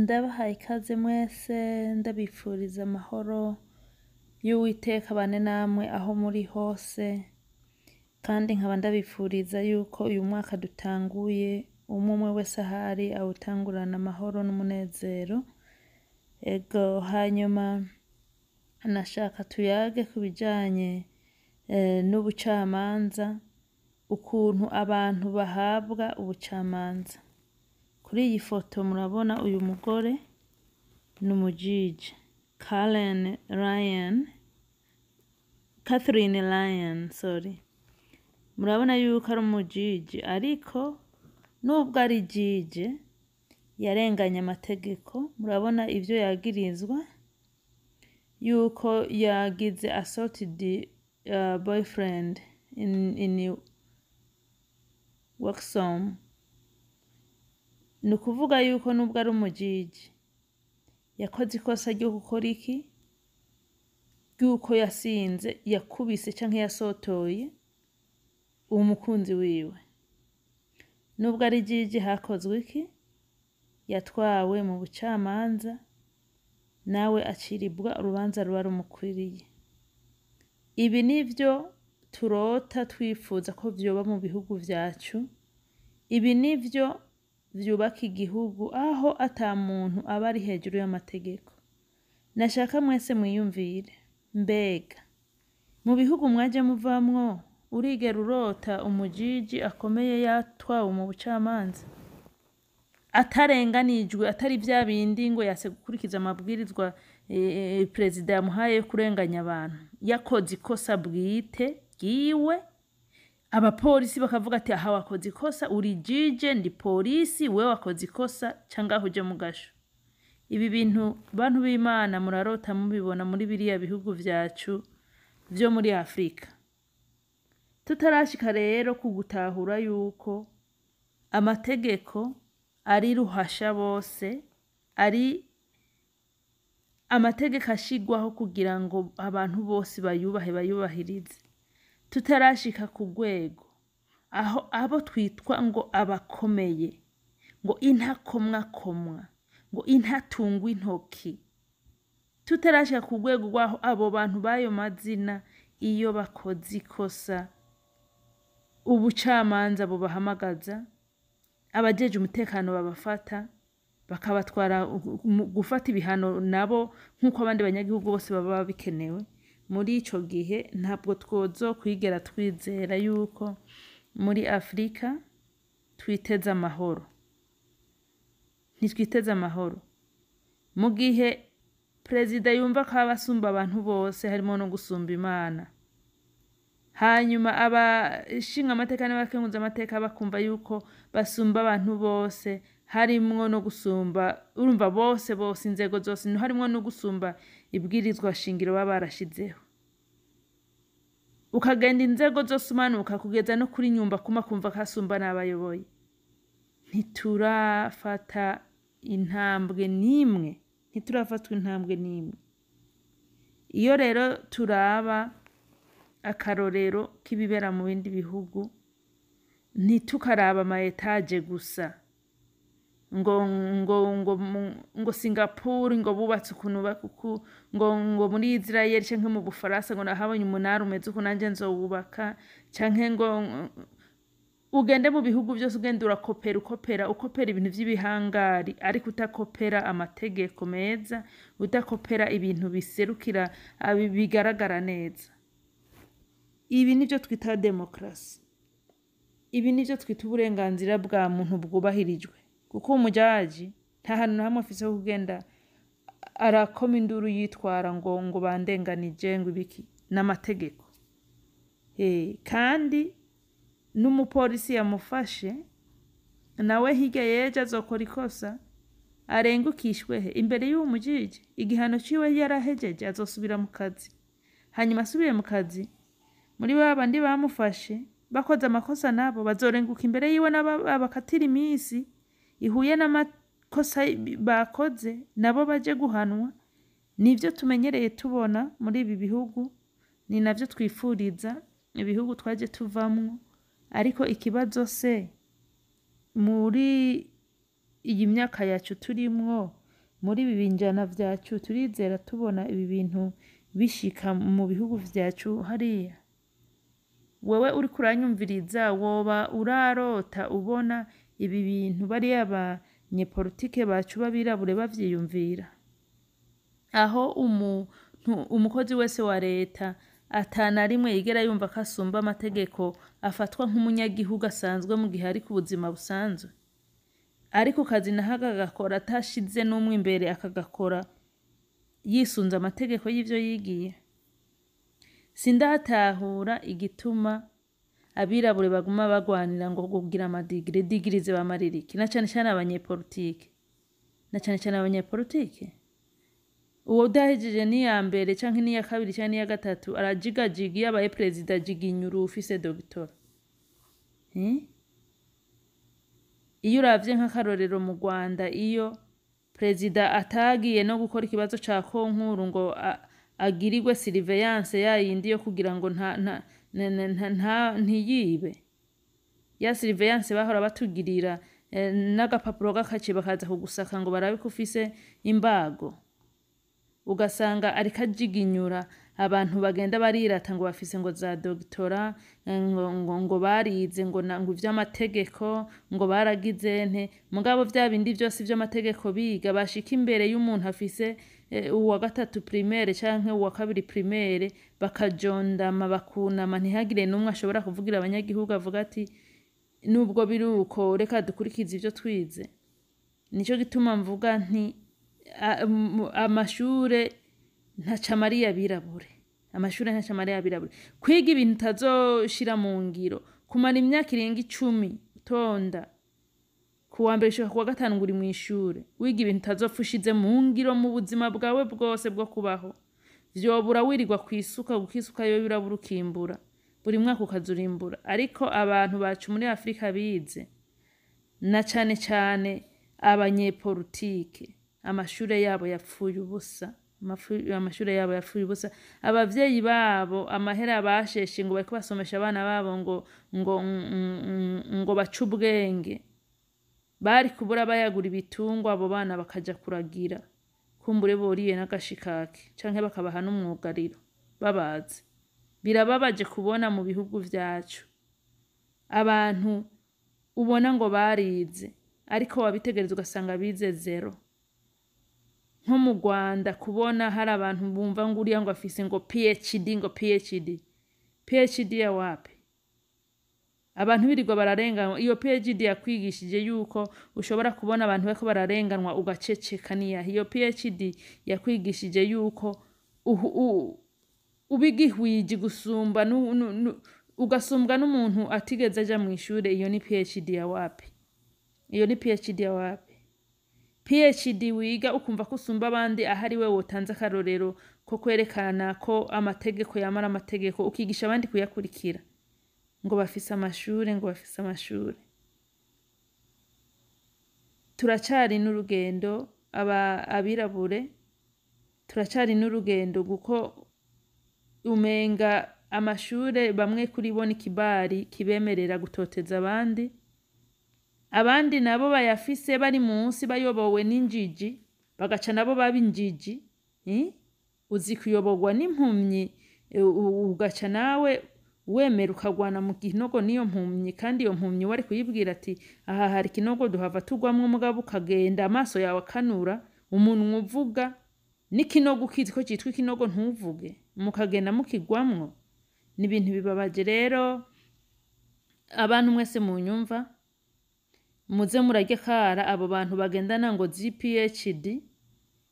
Ndabahaye ikaze mwese ndabifuriza amahoro y'Uwiteka bane namwe aho muri hose, kandi nkaba ndabifuriza yuko uyu mwaka dutanguye umwe wese ahari awutangurana amahoro n'umunezero. Ego hanyuma nashaka tuyage ku bijanye n'ubucamanza, ukuntu abantu bahabwa ubucamanza. Kuri iyi foto murabona uyu mugore ni umujiji Catherine Ryan, murabona yuko ari umujiji, ariko nubwo ari jije yarenganye amategeko. Murabona ivyo yagirizwa, yuko yagize assaulted boyfriend in Waxham. Ni ukuvuga yuko nubwo ari umujiji yakoze ikosa ryo gukora iki, ryuko yasinze, yakubise canke yasotoye umukunzi wiwe. Nubwo ari jiji hakozwe iki, yatwawe mu bucamanza, nawe aciribwa urubanza ruba rumukwiriye. Ibi nivyo turota twifuza ko vyoba mu bihugu vyacu. Ibi nivyo vyubaka igihugu aho ata muntu aba ari hejuru y'amategeko. Nashaka mwese mwiyumvire, mbega mu bihugu mwaje muvamwo urigera urota umujiji akomeye yatwawe mu bucamanza atarenganijwe, atari vya bindi ngo yase gukurikiza amabwirizwa perezida yamuhaye yo kurenganya abantu, yakoze ikosa bwite giwe, abapolisi bakavuga ati aha wakoze ikosa, uri jije ndi polisi, we wakoze ikosa canga huje mu gasho. Ibi bintu bantu b'Imana murarota mubibona muri biriya bihugu vyacu vyo muri Afrika. Tutarashika rero kugutahura yuko amategeko ari ruhasha bose, ari amategeko ashigwaho kugira ngo abantu bose bayubahirize. Tutarashika ku rwego aho abo twitwa ngo abakomeye, ngo intakomwakomwa, ngo intatungwa intoki. Tutarashika ku rwego rwaho abo bantu bayo mazina iyo bakoze ikosa ubucamanza bubahamagaza, abajeje umutekano babafata bakabatwara gufata ibihano nabo nk'uko abandi banyagihugu bose baba bikenewe. Muri ico gihe ntabwo twozokwigera twizera yuko muri Afrika twiteze amahoro. Ntitwiteze amahoro mu gihe perezida yumva ko abasumba abantu bose, harimo no gusumba Imana. Hanyuma abashinga amateka n'abakenguza amateka bakumva yuko basumba abantu bose, harimwo no gusumba, urumva bose inzego zose, harimwo no gusumba ibwirizwa shingiro baba barashizeho. Ukagenda inzego zose umanuka kugeza no kuri nyumba kumva kasumba n'abayoboye. Ntiturafata intambwe nimwe, ntiturafatwa intambwe nimwe. Iyo rero turaba akarorero k'ibibera mu bindi bihugu, ntitukaraba ama etage gusa ngo Singapore ngo bubatse ukuntu ngo muri Israel canke mu Bufaransa ngo nahabonye umunara umeze uko nanje nzowubaka, canke ngo ugende mu bihugu byose ugenda ukopera ibintu vy'ibihangari, ariko utakopera amategeko meza, utakopera ibintu biserukira bigaragara neza. Ibi nivyo twita demokrasi. Ibi nivyo twita uburenganzira bwa muntu bwubahirijwe. Kuko umujaji nta hantu hamwe afise ho kugenda arakoma induru yitwara ngo bandenganije ngo ibiki n'amategeko. Kandi n'umupolisi yamufashe nawe hirya yeje azokora ikosa arengukishwehe imbere y'uwo mujiji, igihano ciwe yarahejeje, azosubira mu kazi. Hanyuma asubiye mu kazi, muri babandi bamufashe bakoze amakosa nabo bazorenguka imbere yiwe n'abakatira imisi ihuye n'amakosa bakoze, nabo baje guhanwa. Nivyo tumenyereye tubona muri ibi bihugu, ni navyo twifuriza ibihugu twaje tuvamwo. Ariko ikibazo se muri iyi myaka yacu turimwo muri ibi binjana vyacu turizera tubona ibi bintu bishika mu bihugu vyacu hariya? Wewe uriko uranyumviriza woba urarota ubona ibi bintu bariya abanyepolitike bacu b'abirabure bavyiyumvira? Aho umukozi wese wa leta atana rimwe yigera yumva ko asumba amategeko afatwa nk'umunyagihugu asanzwe mu gihe ari ku buzima busanzwe, ariko kazi naho akagakora atashize n'umwe imbere, akagakora yisunze amategeko y'ivyo yigiye. Sindatahura igituma abirabure baguma bagwanira ngo kugira amadigiri, digiri zibamarira iki? Na cane cane abanyepolitike, uwo udahejeje n'iya mbere canke n'iya kabiri canke n'iya gatatu arajigajiga, iyo abaye perezida ajiginyura ufise dogitora. Iyo uravye nk'akarorero mu Rwanda, iyo perezida atagiye no gukora ikibazo ca konkuru ngo agirirwe surveillance yayindi yo kugira ngo ntiyibe, ya surveillance bahora batugirira n'agapapuro g'akaci bakaza kugusaka ngo barabe ko ufise imbago, ugasanga ariko ajiginyura abantu bagenda barirata ngo bafise ngo za dogitora, ngo barize ngo ivy'amategeko, ngo baragize nte, mugabo vya bindi vyose vy'amategeko biga bashika imbere y'umuntu afise uwa gatatu primaire canke uwa kabiri primaire bakajondama bakunama, ntihagire n'umwe ashobora kuvugira abanyagihugu avuga ati nubwo biruko reka dukurikize ivyo twize. Nico gituma mvuga nti amashure ntacamariye abirabure, kwiga ibintu utazoshira mu ngiro, kumara imyaka irenga 10 utonda kuwa mbere gushika kuwa gatanu ngo uri mw'ishure wiga ibintu utazopfa ushize mu ngiro mu buzima bwawe bwose bwo kubaho, vyobura wirirwa kwisuka, gukisuka yo birabura ukimbura, buri mwaka ukazurimbura. Ariko abantu bacu muri Afrika bize, na cane cane abanyepolitike, amashure yabo yapfuye ubusa, abavyeyi babo amahera basheshe ngo bariko basomesha abana babo ngo bace ubwenge, bari kubura bayagura ibitungwa abo bana bakaja kuragira, kumbure boriye n'agashikake canke bakabaha n'umwugariro babazi. Birababaje kubona mu bihugu vyacu abantu ubona ngo barize, ariko wabitegereza ugasanga bize zero. Nko mu Rwanda kubona hari abantu bumva ngo uriya ngo afise ngo PhD ya wapi? Abantu birirwa bararenganwa. Iyo PhD yakwigishije yuko ushobora kubona abantu bariko bararenganwa ugaceceka niya. Iyo PhD yakwigishije yuko ubigihwiji gusumba ugasumbwa n'umuntu atigeze aja mu ishure. Iyo ni PhD ya wapi? PhD wiga ukumva ko usumba abandi, ahari we wotanze akarorero ko kwerekana ko amategeko yamara amategeko, ukigisha abandi kuyakurikira, ngo bafise amashure. Turacari n'urugendo abirabure, turacari n'urugendo kuko umenga amashure bamwe kuri bo n'ikibari kibemerera gutoteza abandi nabo bayafise bari munsi bayobowe n'injiji, bagaca nabo baba injiji. Uzi kuyoborwa n'impumyi ugaca nawe wemera ukagwana mu kinogo niyo mpumyi, kandi iyo mpumyi wari kuyibwira ati aha hari kinogo duhava tugwamwo, umugabo ukagenda amaso yawe akanura, umunwa uvuga n'ikinogo ukizi ko citwa ikinogo ntuvuge, mukagenda mukigwamwo. Ni ibintu bibabaje. Rero abantu mwese munyumva, muze murarya kara abo bantu bagendana ngo zi PhD,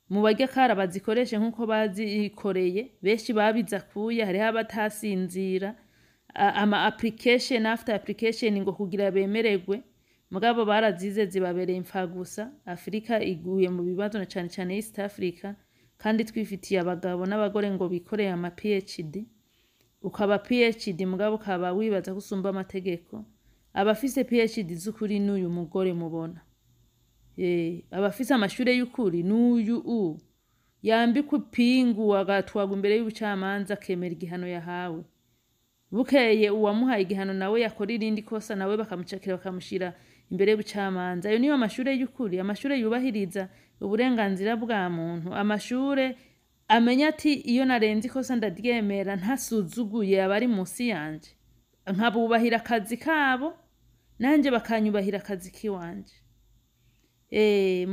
mubarya kara bazikoreshe nkuko bazikoreye. Benshi babiza kuya, hariho abatasinzira ama application after application ngo kugira bemererwe, mugabo barazize zibabereye impfa gusa. Afrika iguye mu bibazo na cane cane East Africa, kandi twifitiye abagabo n'abagore ngo bikoreye ama PhD. Ukaba PhD mugabo ukaba wibaza gusumba amategeko. Abafise PhD z'ukuri n'uyu mugore mubona, abafise amashure y'ukuri n'uyu yambikwa ipingu agatwagwa imbere y'ubucamanza akemera igihano yahawe. Bukeye uwamuhaye igihano nawe yakora irindi kosa, nawe bakamucakira bakamushira imbere y'ubucamanza. Ayo niyo amashure y'ukuri, amashure yubahiriza uburenganzira bwa muntu, amashure amenya ati iyo narenze ikosa ndaryemera ntasuzuguye abari munsi yanje, nkabubahira akazi kabo nanje bakanyubahira akazi kiwanje.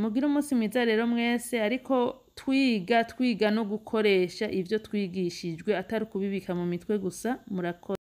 Mugire umunsi mwiza rero mwese, ariko twiga no gukoresha ivyo twigishijwe atari kubibika mu mitwe gusa. Murakoze.